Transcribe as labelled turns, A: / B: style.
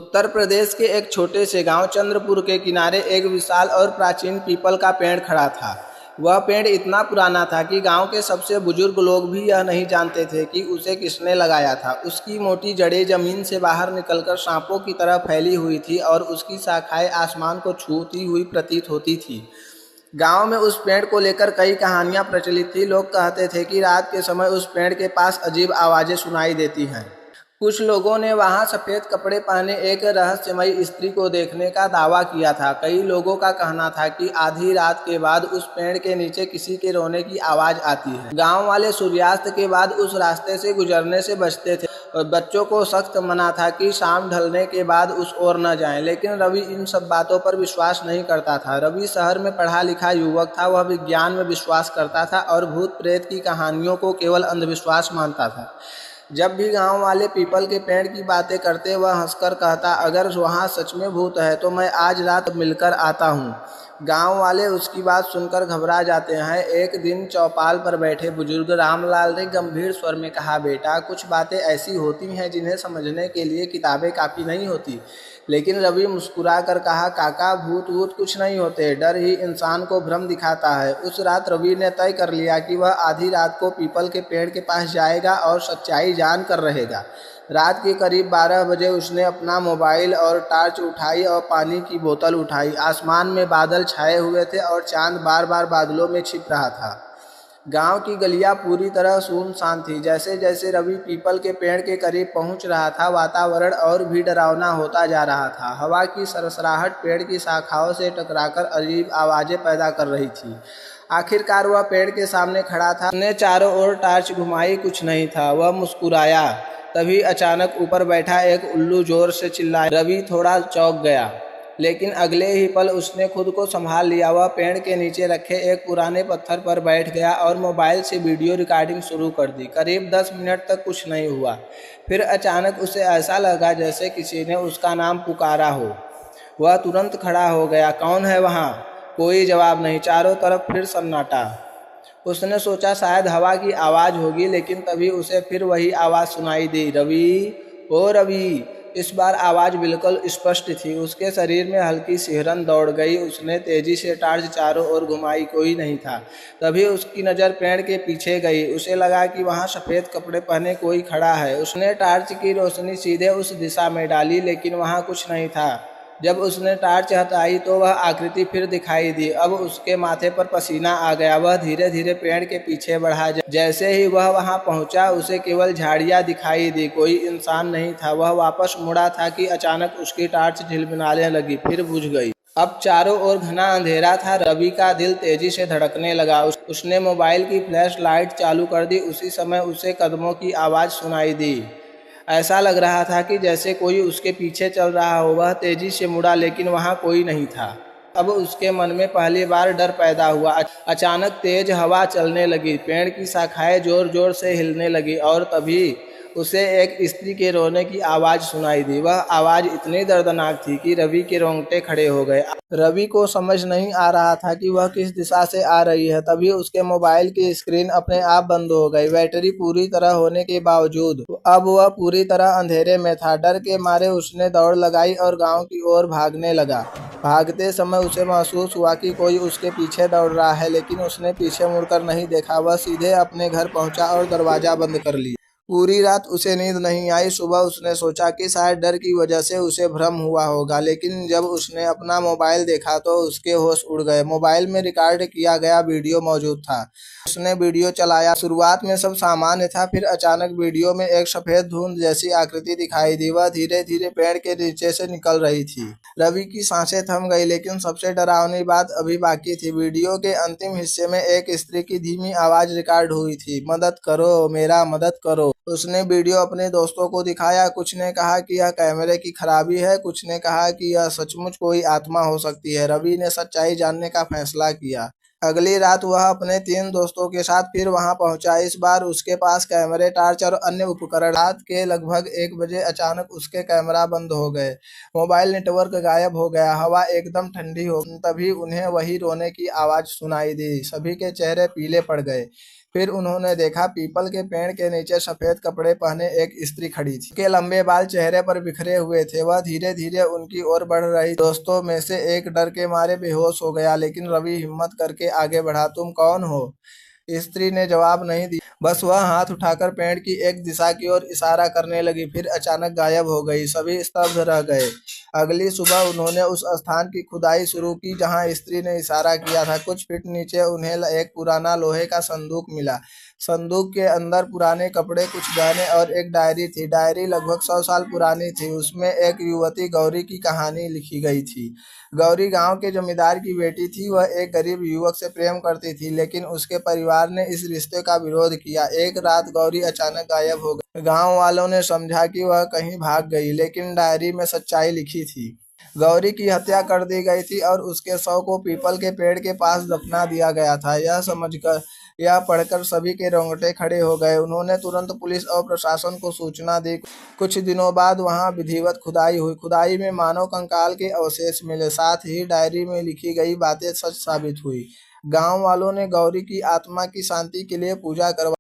A: उत्तर प्रदेश के एक छोटे से गांव चंद्रपुर के किनारे एक विशाल और प्राचीन पीपल का पेड़ खड़ा था। वह पेड़ इतना पुराना था कि गांव के सबसे बुजुर्ग लोग भी यह नहीं जानते थे कि उसे किसने लगाया था। उसकी मोटी जड़ें जमीन से बाहर निकलकर सांपों की तरह फैली हुई थी और उसकी शाखाएं आसमान को छूती हुई प्रतीत होती थी। गांव में उस पेड़ को लेकर कई कहानियां प्रचलित थी। लोग कहते थे कि रात के समय उस पेड़ के पास अजीब आवाजें सुनाई देती हैं। कुछ लोगों ने वहां सफेद कपड़े पहने एक रहस्यमयी स्त्री को देखने का दावा किया था। कई लोगों का कहना था कि आधी रात के बाद उस पेड़ के नीचे किसी के रोने की आवाज आती है। गांव वाले सूर्यास्त के बाद उस रास्ते से गुजरने से बचते थे और बच्चों को सख्त मना था कि शाम ढलने के बाद उस ओर न जाएं। लेकिन रवि इन सब बातों पर विश्वास नहीं करता था। रवि शहर में पढ़ा लिखा युवक था। वह विज्ञान में विश्वास करता था और भूत प्रेत की कहानियों को केवल अंधविश्वास मानता था। जब भी गांव वाले पीपल के पेड़ की बातें करते वह हंसकर कहता, अगर वहाँ सच में भूत है तो मैं आज रात मिलकर आता हूँ। गांव वाले उसकी बात सुनकर घबरा जाते हैं। एक दिन चौपाल पर बैठे बुजुर्ग रामलाल ने गंभीर स्वर में कहा, बेटा, कुछ बातें ऐसी होती हैं जिन्हें समझने के लिए किताबें काफ़ी नहीं होती। लेकिन रवि मुस्कुरा कर कहा, काका, भूत वूत कुछ नहीं होते, डर ही इंसान को भ्रम दिखाता है। उस रात रवि ने तय कर लिया कि वह आधी रात को पीपल के पेड़ के पास जाएगा और सच्चाई जान कर रहेगा। रात के करीब 12 बजे उसने अपना मोबाइल और टॉर्च उठाई और पानी की बोतल उठाई। आसमान में बादल छाए हुए थे और चांद बार बार बादलों में छिप रहा था। गांव की गलियां पूरी तरह सुनसान थी। जैसे जैसे रवि पीपल के पेड़ के करीब पहुंच रहा था, वातावरण और भी डरावना होता जा रहा था। हवा की सरसराहट पेड़ की शाखाओं से टकराकर अजीब आवाजें पैदा कर रही थी। आखिरकार वह पेड़ के सामने खड़ा था। उसने चारों ओर टॉर्च घुमाई, कुछ नहीं था। वह मुस्कुराया। तभी अचानक ऊपर बैठा एक उल्लू जोर से चिल्लाया। रवि थोड़ा चौंक गया, लेकिन अगले ही पल उसने खुद को संभाल लिया। वह पेड़ के नीचे रखे एक पुराने पत्थर पर बैठ गया और मोबाइल से वीडियो रिकॉर्डिंग शुरू कर दी। करीब 10 मिनट तक कुछ नहीं हुआ। फिर अचानक उसे ऐसा लगा जैसे किसी ने उसका नाम पुकारा हो। वह तुरंत खड़ा हो गया। कौन है वहाँ? कोई जवाब नहीं। चारों तरफ फिर सन्नाटा। उसने सोचा शायद हवा की आवाज़ होगी, लेकिन तभी उसे फिर वही आवाज़ सुनाई दी, रवि, ओ रवि। इस बार आवाज़ बिल्कुल स्पष्ट थी। उसके शरीर में हल्की सिहरन दौड़ गई। उसने तेजी से टॉर्च चारों ओर घुमाई, कोई नहीं था। तभी उसकी नज़र पेड़ के पीछे गई। उसे लगा कि वहाँ सफ़ेद कपड़े पहने कोई खड़ा है। उसने टॉर्च की रोशनी सीधे उस दिशा में डाली, लेकिन वहाँ कुछ नहीं था। जब उसने टॉर्च हटाई तो वह आकृति फिर दिखाई दी। अब उसके माथे पर पसीना आ गया। वह धीरे धीरे पेड़ के पीछे बढ़ा। जैसे ही वह वहां पहुंचा, उसे केवल झाड़ियां दिखाई दी, कोई इंसान नहीं था। वह वापस मुड़ा था कि अचानक उसकी टॉर्च झिलमिलाने लगी, फिर बुझ गई। अब चारों ओर घना अंधेरा था। रवि का दिल तेजी से धड़कने लगा। उसने मोबाइल की फ्लैश लाइट चालू कर दी। उसी समय उसे कदमों की आवाज़ सुनाई दी। ऐसा लग रहा था कि जैसे कोई उसके पीछे चल रहा हो। वह तेजी से मुड़ा, लेकिन वहां कोई नहीं था। अब उसके मन में पहली बार डर पैदा हुआ। अचानक तेज हवा चलने लगी। पेड़ की शाखाएं जोर जोर से हिलने लगी और तभी उसे एक स्त्री के रोने की आवाज़ सुनाई दी। वह आवाज़ इतनी दर्दनाक थी कि रवि के रोंगटे खड़े हो गए। रवि को समझ नहीं आ रहा था कि वह किस दिशा से आ रही है। तभी उसके मोबाइल की स्क्रीन अपने आप बंद हो गई। बैटरी पूरी तरह होने के बावजूद अब वह पूरी तरह अंधेरे में था। डर के मारे उसने दौड़ लगाई और गांव की ओर भागने लगा। भागते समय उसे महसूस हुआ कि कोई उसके पीछे दौड़ रहा है, लेकिन उसने पीछे मुड़कर नहीं देखा। वह सीधे अपने घर पहुंचा और दरवाजा बंद कर लिया। पूरी रात उसे नींद नहीं आई। सुबह उसने सोचा कि शायद डर की वजह से उसे भ्रम हुआ होगा, लेकिन जब उसने अपना मोबाइल देखा तो उसके होश उड़ गए। मोबाइल में रिकॉर्ड किया गया वीडियो मौजूद था। उसने वीडियो चलाया। शुरुआत में सब सामान्य था, फिर अचानक वीडियो में एक सफेद धुंध जैसी आकृति दिखाई दी। वह धीरे धीरे पेड़ के नीचे से निकल रही थी। रवि की सांसें थम गई, लेकिन सबसे डरावनी बात अभी बाकी थी। वीडियो के अंतिम हिस्से में एक स्त्री की धीमी आवाज रिकॉर्ड हुई थी, मदद करो, मेरा मदद करो। उसने वीडियो अपने दोस्तों को दिखाया। कुछ ने कहा कि यह कैमरे की खराबी है, कुछ ने कहा कि यह सचमुच कोई आत्मा हो सकती है। रवि ने सच्चाई जानने का फैसला किया। अगली रात वह अपने 3 दोस्तों के साथ फिर वहां पहुंचा। इस बार उसके पास कैमरे, टॉर्च और अन्य उपकरण। रात के लगभग 1 बजे अचानक उसके कैमरा बंद हो गए। मोबाइल नेटवर्क गायब हो गया। हवा एकदम ठंडी हो। तभी उन्हें वही रोने की आवाज सुनाई दी। सभी के चेहरे पीले पड़ गए। फिर उन्होंने देखा पीपल के पेड़ के नीचे सफेद कपड़े पहने एक स्त्री खड़ी थी। के लंबे बाल चेहरे पर बिखरे हुए थे। वह धीरे धीरे उनकी ओर बढ़ रही। दोस्तों में से एक डर के मारे बेहोश हो गया, लेकिन रवि हिम्मत करके आगे बढ़ा। तुम कौन हो? स्त्री ने जवाब नहीं दिया, बस वह हाथ उठाकर पेड़ की एक दिशा की ओर इशारा करने लगी, फिर अचानक गायब हो गई। सभी स्तब्ध रह गए। अगली सुबह उन्होंने उस स्थान की खुदाई शुरू की जहां स्त्री ने इशारा किया था। कुछ फीट नीचे उन्हें एक पुराना लोहे का संदूक मिला। संदूक के अंदर पुराने कपड़े, कुछ गहने और एक डायरी थी। डायरी लगभग 100 साल पुरानी थी। उसमें एक युवती गौरी की कहानी लिखी गई थी। गौरी गांव के जमींदार की बेटी थी। वह एक गरीब युवक से प्रेम करती थी, लेकिन उसके परिवार ने इस रिश्ते का विरोध किया। एक रात गौरी अचानक गायब हो गई। गांव वालों ने समझा कि वह कहीं भाग गई, लेकिन डायरी में सच्चाई लिखी थी। गौरी की हत्या कर दी गई थी और उसके शव को पीपल के पेड़ के पास दफना दिया गया था। यह पढ़कर सभी के रोंगटे खड़े हो गए। उन्होंने तुरंत पुलिस और प्रशासन को सूचना दी। कुछ दिनों बाद वहां विधिवत खुदाई हुई। खुदाई में मानव कंकाल के अवशेष मिले, साथ ही डायरी में लिखी गई बातें सच साबित हुई। गांव वालों ने गौरी की आत्मा की शांति के लिए पूजा करवाई।